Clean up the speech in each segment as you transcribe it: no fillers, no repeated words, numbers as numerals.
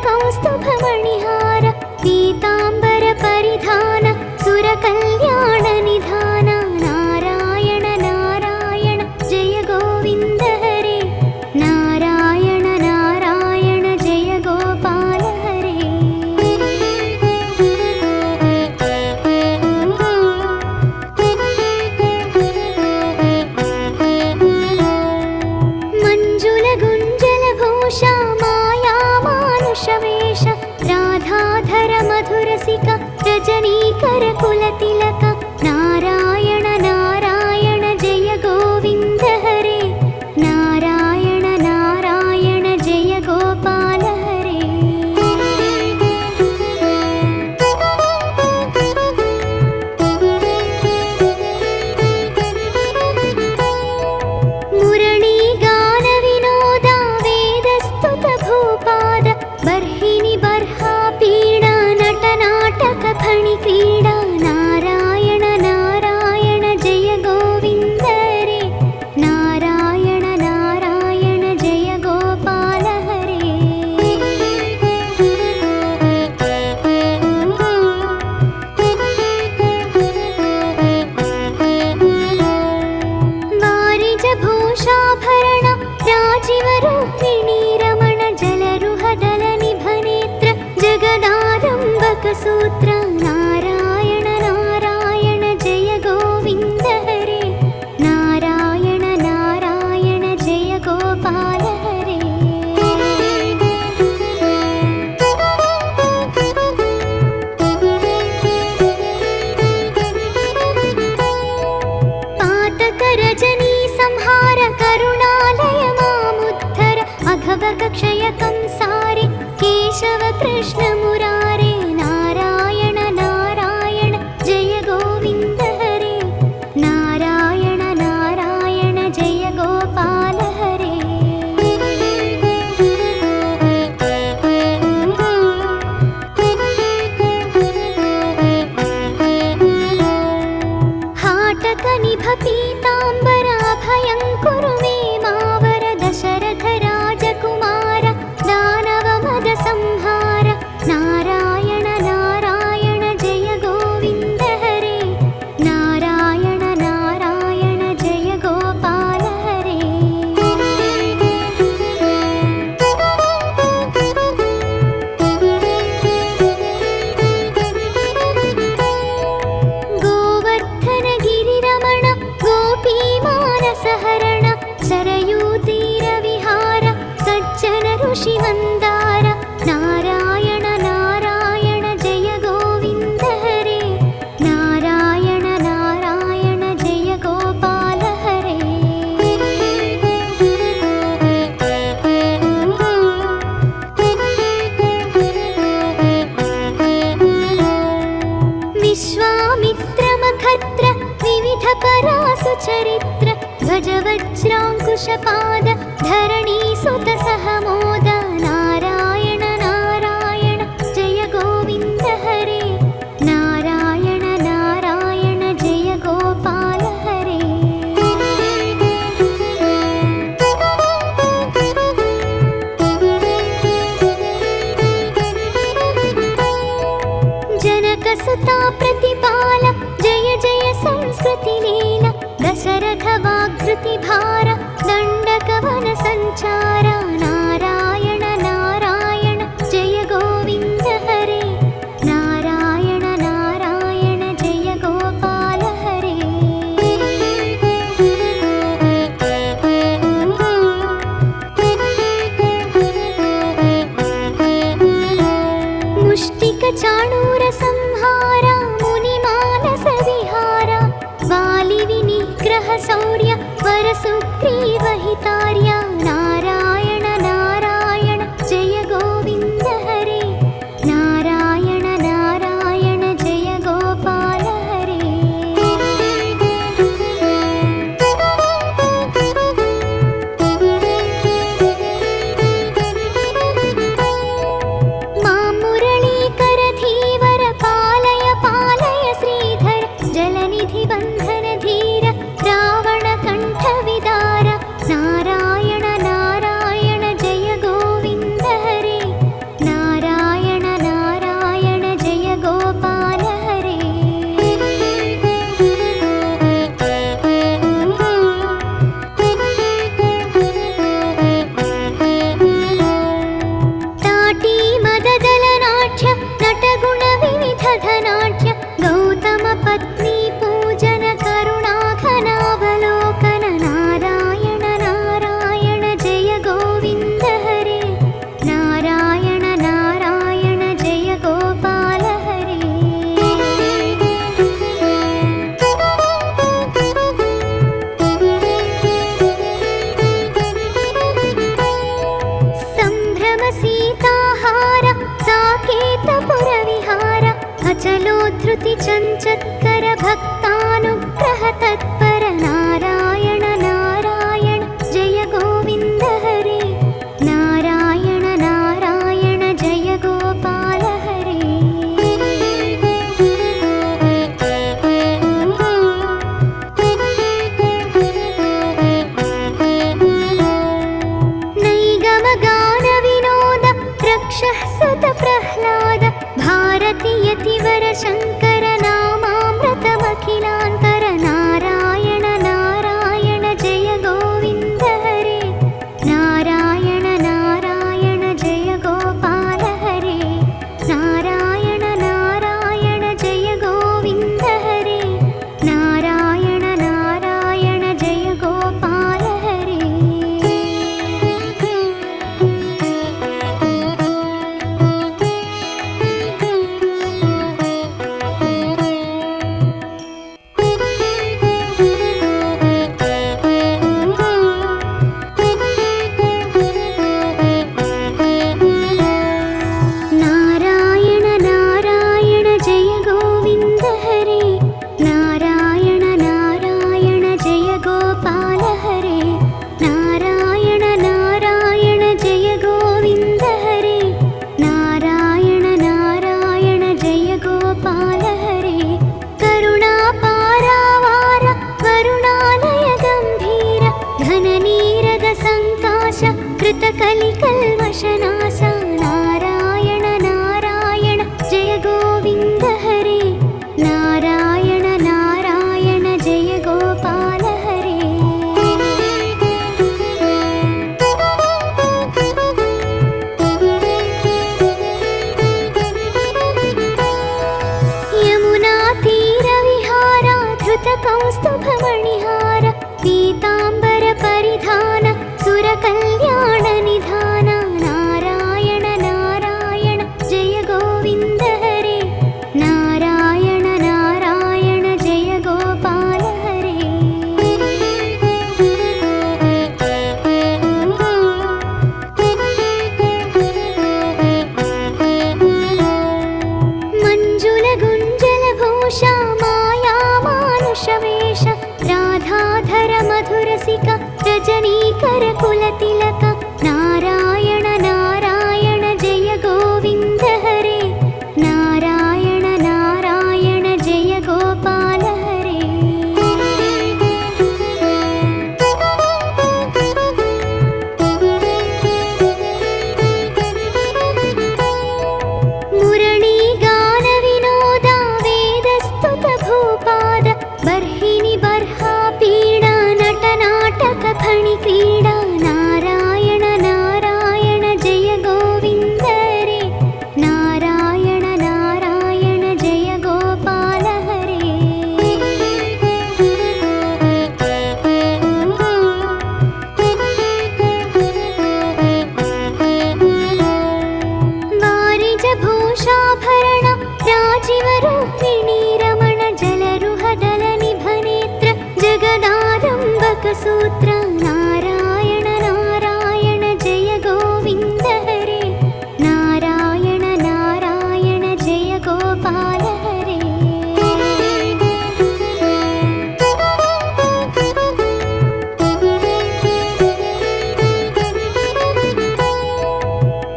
कौस्तुभमणिहार पीताम्बर परिधान सुरकल्याण निधान नारायण नारायण जय गोविन्द हरे नारायण नारायण जय गोपाल हरे मंजुल गुंजल भूषा माया मानुषवेश राधाधर मधुरसिक रजनीकर कुलतिलक नारायण नारायण जय गोविन्द हरे नारायण नारायण जय गोपाल हरे मुरली गान विनोद वेदस्तुत भूपाद बर्हिणि बर्हा पीडा नट नाटक फणि क्रीडा नारायण नारायण जय गोविन्द हरे नारायण नारायण जय गोपाल हरे वारिज भूषाभरण राजीव रूपिणी रमण जलरुहदल निभनेत्र जगदारम्भक सूत्र नारायण नारायण जय गोविन्द हरे नारायण नारायण जय गोपाल हरे पातक रजनी संहार करुणालय मामुद्धर अघवक क्षय कंसारे केशव कृष्ण मुरारे नारायण नारायण जय गोविन्द हरे नारायण नारायण जय गोपाल हरे हाटक निभ पीताम्बर अभयङ्कुरु मे मावर दशरथ राजकुमार दानव मद संहार नारायण नारायण जय गोविन्द हरे नारायण नारायण जय गोपाल हरे गोवर्धन गिरिरमण गोपी मानस हरण सरयू तीर विहार सज्जन ऋषि मंदार नारायण नारायण जय गोविन्द हरे नारायण नारायण जय गोपाल हरे विश्वामित्र मखत्र विविध परासु चरित्र ध्वज वज्राङ्कुशपाद धरणी सुत सहमोद नारायण नारायण जय गोविन्द हरे नारायण नारायण जय गोपाल हरे जनक सुता प्रतिपाल जय जय संस्कृति लीला दशरथ वाग्धृति भार दण्डक वन संचार नारायण नारायण जय गोविन्द हरे नारायण नारायण जय गोपाल हरे मुष्टिक चाणूर संहार मुनि मानस विहार वालि विनिग्रह शौर्य वर सुग्रीव हितार्य नारायण नारायण जय गोविन्द हरे नारायण नारायण जय गोपाल हरे मां मुरलीकर धीवर पालय पालय श्रीधर जलनिधि बन्धन धीर रावण कंठ विदार नारायण स्तुति चञ्चत्कर भक्तानुग्रह तत्पर नारायण नारायण जय गोविन्द हरे नारायण नारायण जय गोपाल हरे नैगमगान विनोद रक्षः सुत प्रह्लाद भारती यतिवर शङ्कर नामामृतमखिलान्तर नारायण नारायण जय गोविन्द हरे नारायण नारायण जय गोपाल हरे नारायण नारायण जय गोविन्द हरे नारायण नारायण जय गोपाल हरे नारायण नारायण जय गोविन्द हरे नारायण नारायण जय गोपाल हरे नारायण नारायण जय गोविन्द हरे नारायण नारायण जय गोपाल हरे करुणापारावार करुणालय गम्भीर घननीरद सङ्काश कृतकलिकल्मषनाश नारायण नारायण जय गोविन्द हरे नारायण नारायण जय गोपाल हरे यमुना तीरविहार धृतकौस्तुभमणिहार पीताम्बर परिधान सुरकल्याण निधान नारायण नारायण जय गोविन्द हरे नारायण नारायण जय गोपाल हरे मञ्जुल गुञ्जल भूषा माया मानुषवेश राधाधर मधुरसिक रजनीकर कुलतिलक नारायण नारायण जय गोविन्द हरे नारायण नारायण जय गोपाल हरे मुरली गान विनोद वेदस्तुत भूपाद बर्हिणि बर्हा पीडा नट नाटक खणि क्रीडा नारायण नारायण जय गोविन्द हरे नारायण नारायण जय गोपाल हरे वारिज भूषाभरण राजीव रूपिणी रमण जलरुहदल निभनेत्र जगदारम्भक सूत्र नारायण नारायण जय गोविन्द हरे नारायण नारायण जय गोपाल हरे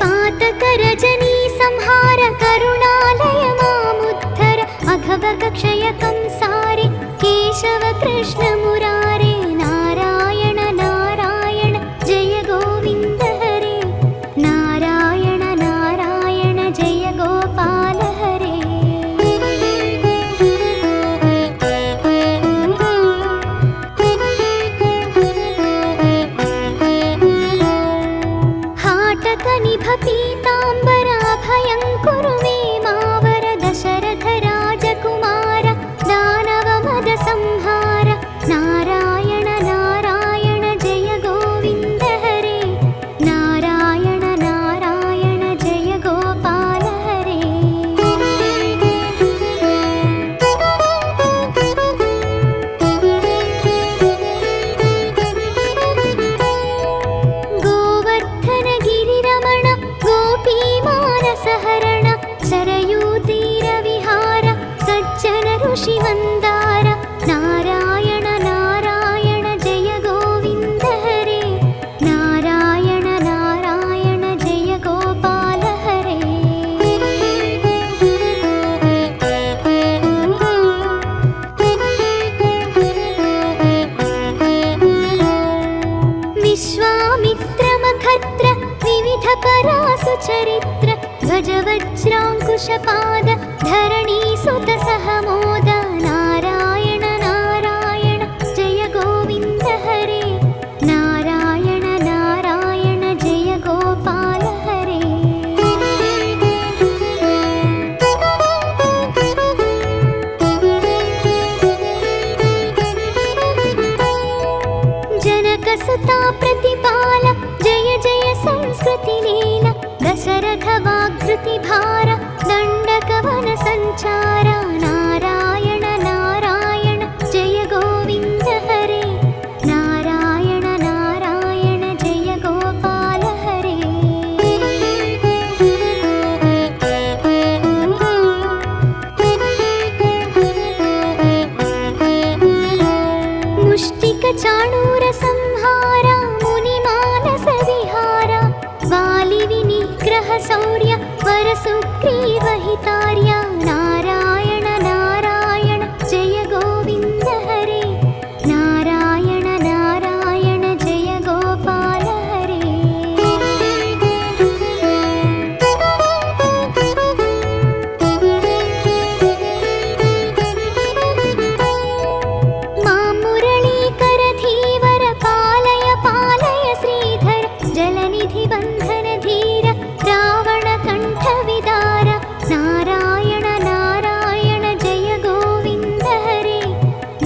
पातक रजनी संहार करुणालय मामुद्धर अघभग क्षय कंसारे केशव कृष्ण मुरारे नारायण नारायण जय गोविन्द हरे नारायण नारायण जय गोपाल हरे हाटक निभ पीताम्बर अभयं कुरु मे मावर दशरथ राजकुमार दानव मद संहार नारायण नारायण जय गोविन्द हरे नारायण नारायण जय गोपाल हरे गोवर्धन गिरिरमण गोपी मानसहरण सुचरित्र ध्वज वज्राङ्कुशपाद धरणीसुत सहमोद नारायण नारायण जय गोविन्द हरे नारायण नारायण जय गोपाल हरे जनकसुता प्रतिपाल जय जय संस्कृति लीला दशरथ वाग्कृति भार दण्डकवन संचार नारायण नारायण जय गोविन्द हरे नारायण नारायण जय गोपाल हरे मुष्टिक चाणूर संहार मुनिमानस विहार वालि विनिग्रह शौर्य वर सुग्रीव हितार्य नारायण नारायण जय गोविन्द हरे नारायण नारायण जय गोपाल हरे मां मुरलीकर धीवर पालय पालय श्रीधर जलनिधि बन्धन धीर रावण कंठ विदार नारायण नारायण जय गोविन्द हरे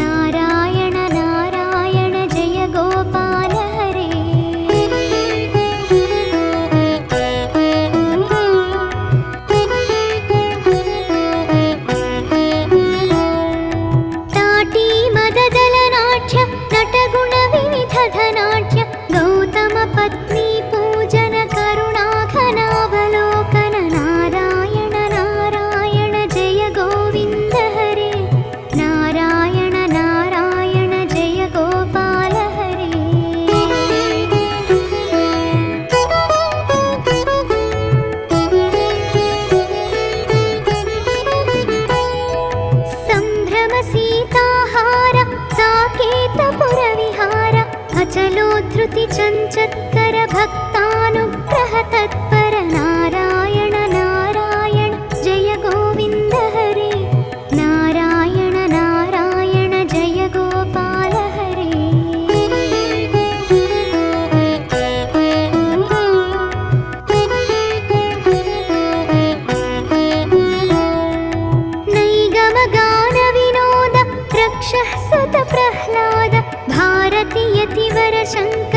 नारायण नारायण जय गोपाल हरे ताटी मददलनाट्य नटगुण विविध धनाट्य गौतम पत्नी पूजन करुणाघनावलोकन नारायण नारायण जय गोविन्द हरे नारायण नारायण जय गोपाल हरे सम्भ्रम सीताहार साकेतपुर विहार अचलोद्धृति चञ्चत्कर भक्तानुग्रह तत्पर नारायण नारायण जय गोविन्द हरे नारायण नारायण जय गोपाल हरे नैगम गान विनोद रक्षः सुत प्रह्लाद भारती यतिवर शङ्कर